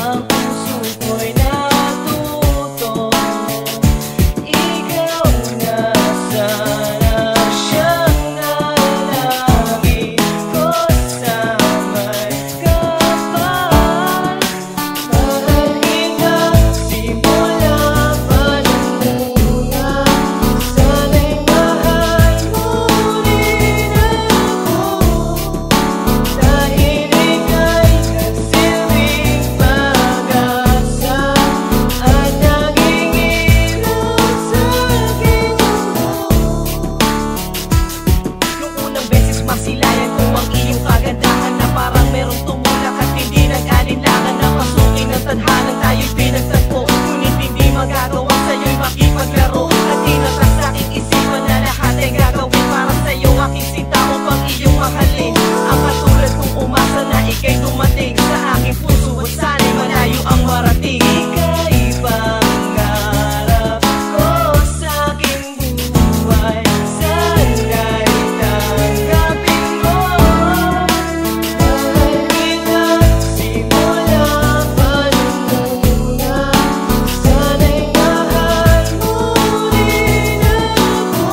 ang puso ko'y natuto. Ikaw na sana siyang nalangin ko sa may kapal. Mahal kita simula pa nung una. Sana'y mahal mo rin ako, dahil ika'y nagsilbing pag-asa at naging ilaw sa aking mundo. Nung unang beses masilayan ko ang iyong kagandahan, na parang merong tumulak at hindi nag-alinlangan, na pasukin ng tadhana tayo'y pinagtagpo. Ngunit hindi magagawa sa'yo'y makipaglaro, at tinatag sa'king isipan na lahat ay gagawin para sa'yo, aking sinta upang iyong mahalin. Ang katulad kong umasa na ika'y dumating sa aking puso, at sana'y malayo ang marating. Ika'y pangarap ko sa aking buhay, sana'y tanggapin mo. Mahal kita simula pa nung una. Sana'y mahal mo rin ako,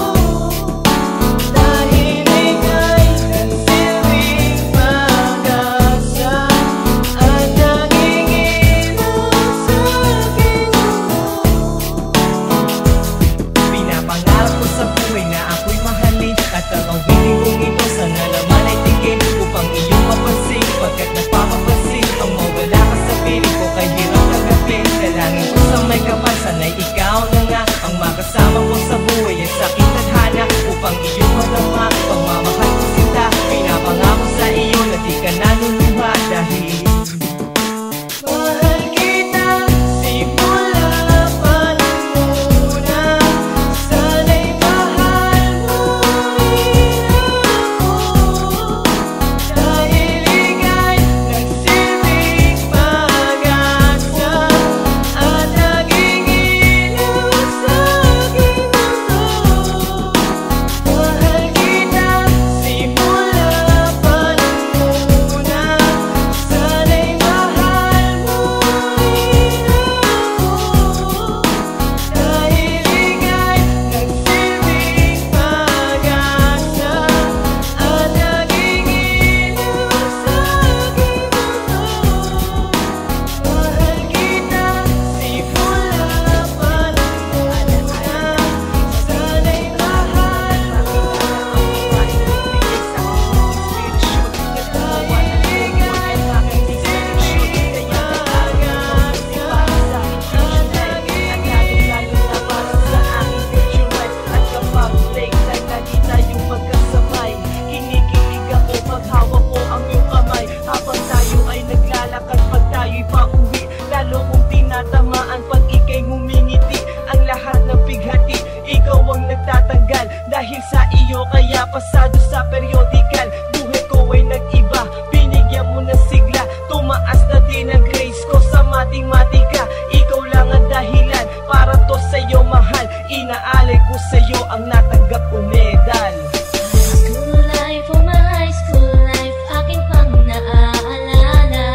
dahil ika'y nagsilbing pag-asa at naging ilaw sa aking mundo. Pinapangarap ko sa buhay na ako'y mahalin, at ang awitin kong ito sana naman ay tingin upang iyong mapansin, pagkat napapapansin ang mawala ka sa piling ko, kay hirap tanggapin. Dalangin ko sa may kapal, sana'y ikaw na nga ang makasama ko sa buhay at sa aking tadhana, upang iyong madama pagmamahal ko sinta. Pinapangako sa iyo na di ka naluluha, dahil mahal kita simula pa nung una. Sana'y mahal mo rin ako, dahil ika'y nagsilbing pag-asa at naging ilaw sa aking mundo. Mahal kita simula pa nung una. Sana'y mahal mo rin ako, dahil ika'y nagsilbing pag-asa at naging ilaw sa aking mundo. Mahal kita simula pa nung una. Sana'y mahal mo rin ako, dahil ika'y nagsilbing pag-asa at naging ilaw sa aking mundo. At kapag late night lagi tayong magkasabay, kinikilig ako pag hawak ko ang iyong kamay, habang tayo ay naglalakad pag tayo'y pauwi. Lalo kong tinatamaan pag ika'y ngumingiti, ang lahat ng bighati ikaw ang nagtatanggal. Dahil sa iyo kaya pasado sa periodical, buhay ko ay nag-iba, binigyan mo ng sigla. Tumaas na din ang grades ko sa matematika, ikaw lang ang dahilan para to sa'yo mahal. Inaalay ko sa'yo ang natanggap kong medal. School life, oh my high school life, aking pang naaalala.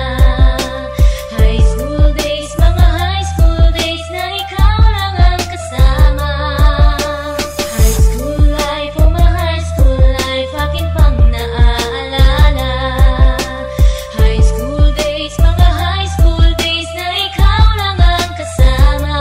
High school days, mga high school days na ikaw lang ang kasama. High school life, oh my high school life, aking pang naaalala. High school days, mga high school days na ikaw lang ang kasama.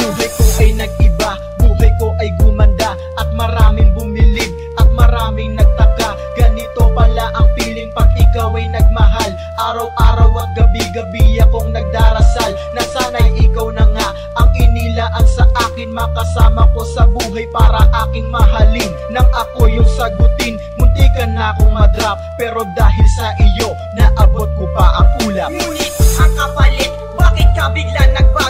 Buhay ko ay nag-iba, buhay ko ay gumanda, at maraming bumilig at maraming nagtaka. Ganito pala ang feeling pag ikaw ay nagmahal. Araw-araw at gabi-gabi akong nagdarasal na sana'y ikaw na nga ang inilaan sa akin, makasama ko sa buhay para aking mahalin. Nang ako yung sagutin, muntikan na akong madrop, pero dahil sa iyo naabot ko pa ang ulap. Ngunit ang kapalit, bakit ka bigla nagbago?